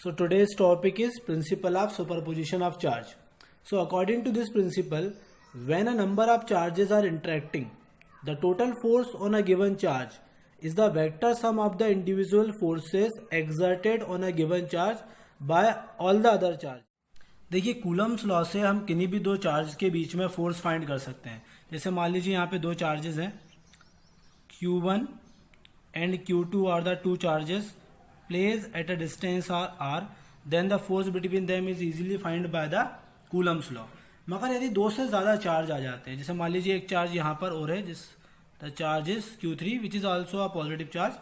So today's topic is principle of superposition of charge. So according to this principle, when a number of charges are interacting, the total force on a given charge is the vector sum of the individual forces exerted on a given charge by all the other charge. देखिए Coulomb's law से हम किन्हीं भी दो charge के बीच में force find कर सकते हैं. जैसे मान लीजिए यहाँ पे दो चार्जेस हैं, Q1 and Q2 are the two charges placed at a distance r, then the force between them is easily found by the Coulomb's law. मगर यदि दो से ज़्यादा चार्ज आ जाते हैं, जैसे मान लीजिए एक चार्ज यहाँ पर और है, जिस the charge is Q3 which is also a positive charge,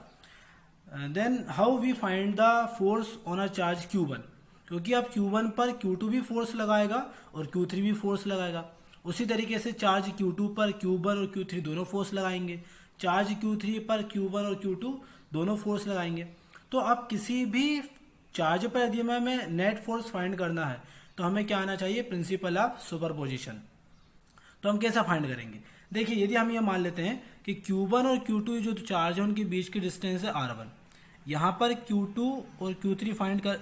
then how we find the force on a charge Q1. क्योंकि अब Q1 पर Q2 भी फोर्स लगाएगा और Q3 भी फोर्स लगाएगा. उसी तरीके से चार्ज Q2 पर Q1 और Q3 दोनों फोर्स लगाएंगे, चार्ज Q3 पर Q1 और Q2 दोनों फोर्स लगाएंगे. तो अब किसी भी चार्ज पर यदि हमें नेट फोर्स फाइंड करना है तो हमें क्या आना चाहिए, प्रिंसिपल ऑफ सुपरपोजिशन. तो हम कैसा फाइंड करेंगे, देखिए यदि हम ये मान लेते हैं कि Q1 और Q2 जो चार्ज है उनके बीच की डिस्टेंस है R1, यहाँ पर Q2 और Q3 फाइंड कर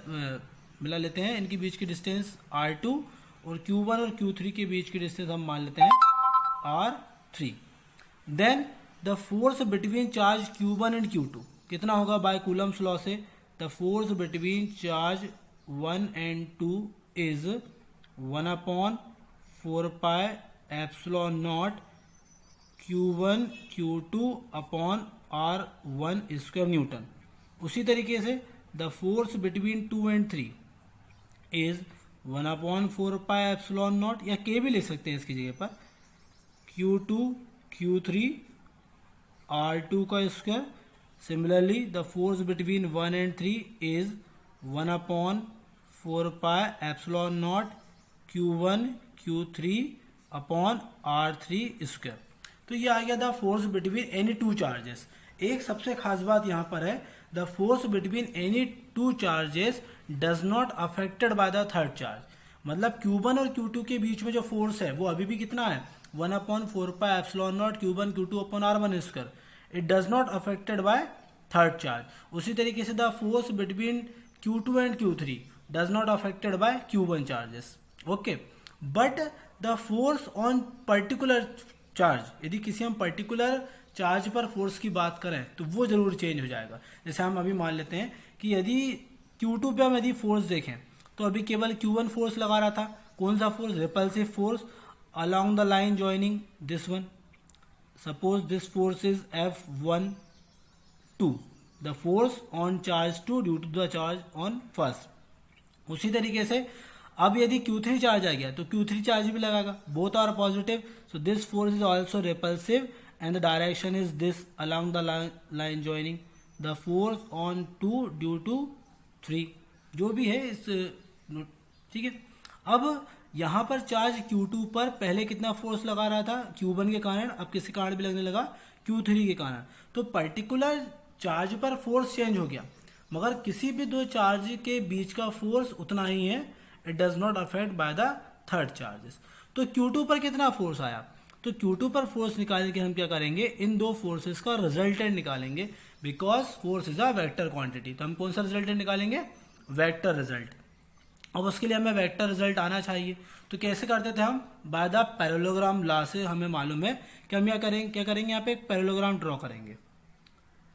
मिला लेते हैं, इनके बीच की डिस्टेंस R2 और Q1 और Q3 के बीच की डिस्टेंस हम मान लेते हैं R3. Then the force between charge Q1 and Q2 कितना होगा बाय कूलम्स लॉ से, the force between charge 1 and 2 is 1/4 pi epsilon naught Q1 Q2 upon R1 square newton. उसी तरीके से the force between 2 and 3 is 1/4 pi epsilon naught, या के भी लिख सकते हैं इसकी जगह पर, Q2 Q3 R2 का square. Similarly the force between 1 and 3 is 1/4 pi epsilon naught Q1 Q3 upon R3 square. तो ये आ गया the force between any two charges. एक सबसे खास बात यहाँ पर है, the force between any two charges does not affected by the third charge. मतलब Q1 और Q2 के बीच में जो फोर्स है वो अभी भी कितना है, 1/4 pi epsilon naught Q1 Q2 upon R1 square. It does not affected by third charge. उसी तरीके से the force between Q2 and Q3 does not affected by Q1 charges. Okay, but the force on particular charge, यदि किसी हम particular charge पर force की बात करें तो वो जरूर चेंज हो जाएगा. जैसे हम अभी मान लेते हैं कि यदि Q2 पे हम यदि फोर्स देखें तो अभी केवल Q1 फोर्स लगा रहा था. कौन सा force, repulsive force along the line joining this one. Suppose this force is F1 2, the force on charge 2 due to the charge on first. उसी तरीके से अब यदि Q3 चार्ज आ गया तो Q3 चार्ज भी लगाएगा, both are positive, so this force is also repulsive and the direction is this along the line joining the force on 2 due to 3. जो भी है इस, ठीक है. अब यहाँ पर चार्ज Q2 पर पहले कितना फोर्स लगा रहा था, Q1 के कारण, अब किसी कारण भी लगने लगा Q3 के कारण. तो पर्टिकुलर चार्ज पर फोर्स चेंज हो गया, मगर किसी भी दो चार्ज के बीच का फोर्स उतना ही है. It does not affect by the third charges. तो Q2 पर कितना फोर्स आया, तो Q2 पर फोर्स निकालने के हम क्या करेंगे, इन दो फोर्सेस का रिजल्टेंट निकालेंगे, because force is a vector quantity. तो हम कौन सा रिजल्टेंट निकालेंगे, वेक्टर रिजल्ट. अब उसके लिए हमें वेक्टर रिजल्ट आना चाहिए. तो कैसे करते थे हम, बाय द पैरेललोग्राम लॉ से हमें मालूम है कि हम क्या करेंगे यहाँ पे एक पैरेललोग्राम ड्रॉ करेंगे.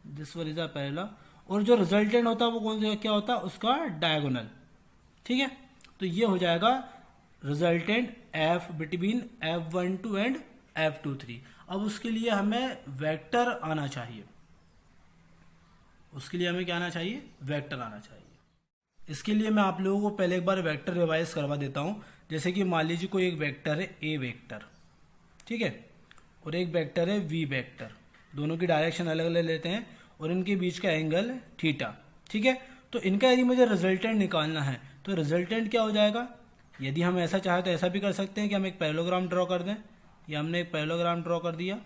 This one is a parallel, और जो रिजल्टेंट होता है वो कौन सा क्या होता है, उसका डायगोनल. ठीक है, तो ये हो जाएगा resultant F between F12 and F23. अब उसके लिए हमें वेक्टर आना चाहिए, उसके लिए हमें क्या आना चाहिए, वेक्टर आना चाहिए. इसके लिए मैं आप लोगों को पहले एक बार वेक्टर रिवाइज करवा देता हूं. जैसे कि मान लीजिए कोई एक वेक्टर है A वेक्टर, ठीक है, और एक वेक्टर है V वेक्टर. दोनों की डायरेक्शन अलग अलग लेते हैं और इनके बीच का एंगल थीटा. ठीक है, तो इनका यदि मुझे रिजल्टेंट निकालना है तो रिजल्टेंट क्या हो जाएगा, यदि हम ऐसा चाहें तो ऐसा भी कर सकते हैं कि हम एक पैरेललोग्राम ड्रॉ कर दें. या हमने एक पैरेललोग्राम ड्रॉ कर दिया,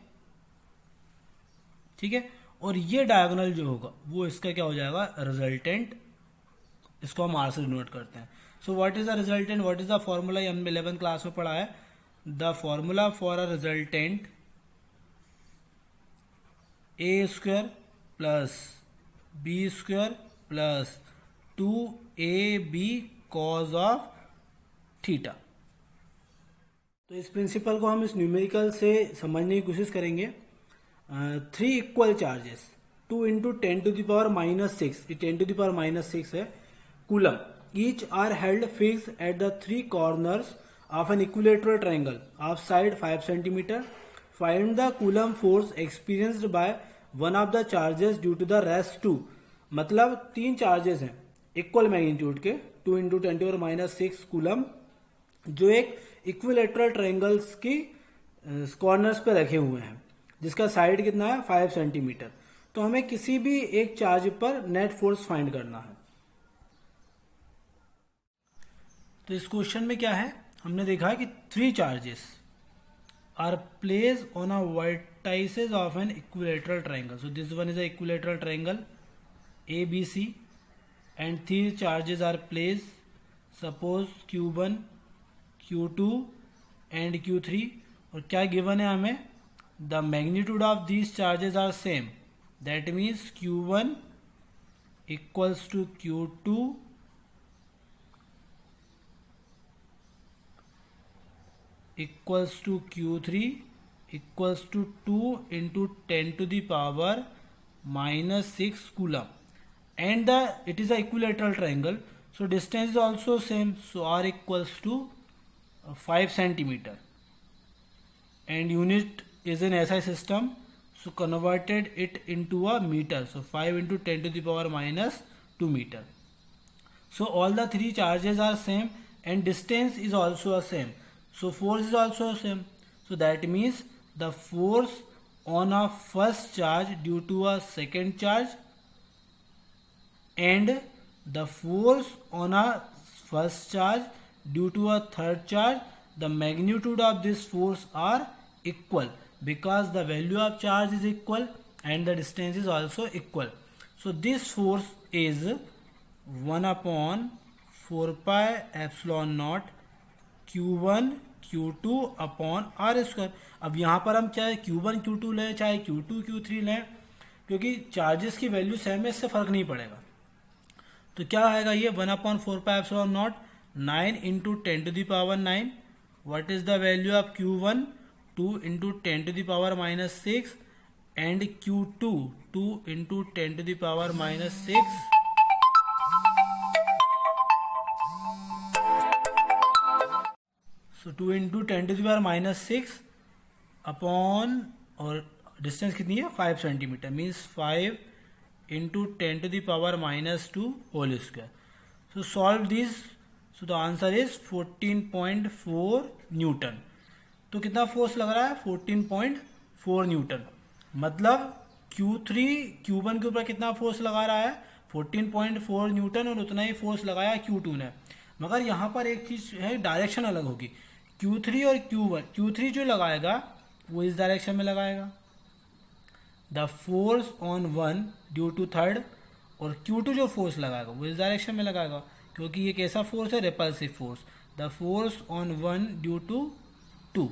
ठीक है, और ये डायगोनल जो होगा वो इसका क्या हो जाएगा, रिजल्टेंट. इसको हम आर से डिनोट करते हैं. So what is the resultant, what is the formula, हमने 11th क्लास में पढ़ा है. The formula for a resultant A square plus B square plus 2 A B cos of theta. तो इस प्रिंसिपल को हम इस न्यूमेरिकल से समझने की कोशिश करेंगे। 3 इक्वल चार्जेस 2 इंटू 10⁻⁻6, ये 10⁻⁻6 है coulomb, each are held fix at the 3 corners of an equilateral triangle of side 5 centimetre. Find the coulomb force experienced by one of the charges due to the rest 2। मतलब 3 charges हैं equal magnitude के, 2 into 10⁻⁻6 coulomb, जो एक equilateral triangles की corners पे रखे हुए हैं, जिसका साइड कितना है 5 सेंटीमीटर। तो हमें किसी भी एक चार्ज पर नेट फोर्स फाइंड करना है। तो इस क्वेश्चन में क्या है, हमने देखा है कि 3 charges are place on a vertices of an equilateral triangle. So this one is a equilateral triangle ABC and 3 charges are placed, suppose Q1, Q2 and Q3। और क्या गिवन है हमें, the magnitude of these charges are same, that means Q1 equals to Q2 equals to Q3 equals to 2 into 10⁻⁻6 coulomb, and it is a equilateral triangle, so distance is also same, so r equals to 5 centimeter and unit is in SI system, so converted it into a meter, so 5 into 10⁻⁻2 meter। So all the 3 charges are same and distance is also same, so force is also same, so that means the force on a first charge due to a second charge and the force on a first charge due to a third charge, the magnitude of this force are equal because the value of charge is equal and the distance is also equal। So this force is 1/4 pi epsilon naught Q1 Q2 upon R square। अब यहाँ पर हम चाहे Q1 Q2 लें चाहे Q2 Q3 लें, क्योंकि charges की वैल्यू सेम है, इससे फर्क नहीं पड़ेगा। तो क्या आएगा ये 1/4 pi epsilon naught 9 into 10⁻⁹। What is the value of Q1 2 into 10⁻⁻6 and Q2 2 into 10⁻⁻6। So 2 into 10⁻⁻6 upon, और डिस्टेंस कितनी है 5 centimetre, means 5 into 10⁻⁻2 whole square। So solve this, so the answer is 14.4 Newton. तो कितना force लग रहा है 14.4 Newton. मतलब Q3 Q1 के ऊपर कितना फोर्स लगा रहा है 14.4 न्यूटन, और उतना ही फोर्स लगाया Q2 ने। मगर यहाँ पर एक चीज है, डायरेक्शन अलग होगी। Q3 और Q1, Q3 जो लगाएगा वो इस डायरेक्शन में लगाएगा, the force on one due to third, और Q2 जो फोर्स लगाएगा वो इस डायरेक्शन में लगाएगा, क्योंकि ये कैसा फोर्स है, repulsive force. The force on one due to 2।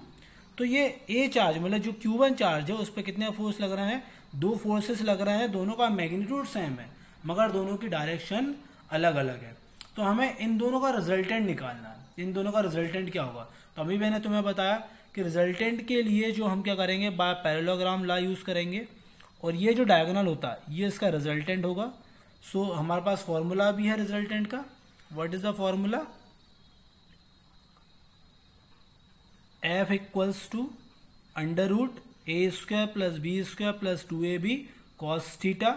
तो ये ए चार्ज मतलब जो Q1 चार्ज है उस पर कितने फोर्स लग रहे हैं, 2 फोर्सेस लग रहे हैं, दोनों का मैग्नीट्यूड सेम है मगर दोनों की डायरेक्शन अलग अलग है। तो हमें इन दोनों का रिजल्टेंट निकालना है। इन दोनों का रिजल्टेंट क्या होगा, तो अभी मैंने तुम्हें बताया कि रिजल्टेंट के लिए जो हम क्या करेंगे, बाय पैरेललोग्राम लॉ यूज करेंगे, और ये जो डायगोनल होता है ये इसका रिजल्टेंट होगा। सो हमारे पास फॉर्मूला भी है रिजल्टेंट का। What is the formula, F equals to √a² plus b² plus 2ab cos theta.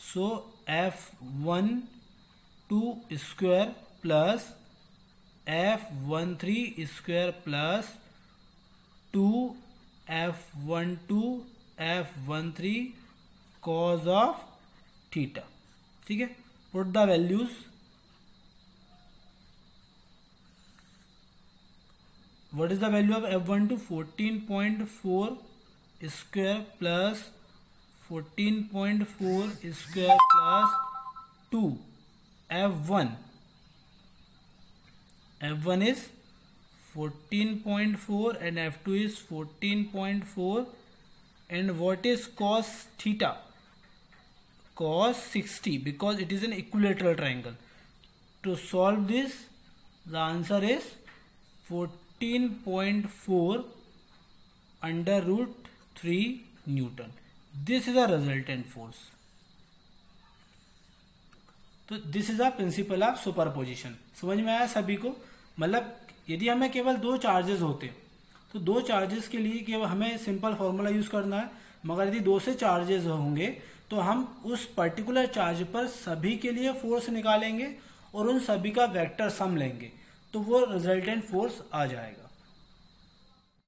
So F12² plus F13² plus 2F12 F13 cos of theta. ठीक है, put the values. What is the value of F12, 14.4 square plus 14.4 square plus 2 F1 is 14.4 and F2 is 14.4, and what is cos theta, cos 60, because it is an equilateral triangle, To solve this, the answer is 14.4 under root 3 Newton. This is a resultant force. तो this is a principle of superposition. समझ में आया सभी को? मतलब यदि हमें केवल दो चार्जेस होते तो दो चार्जेस के लिए केवल हमें सिंपल फॉर्मूला यूज करना है, मगर यदि दो से चार्जेस होंगे तो हम उस पर्टिकुलर चार्ज पर सभी के लिए फोर्स निकालेंगे और उन सभी का वेक्टर सम लेंगे, तो वो रिजल्टेंट फोर्स आ जाएगा.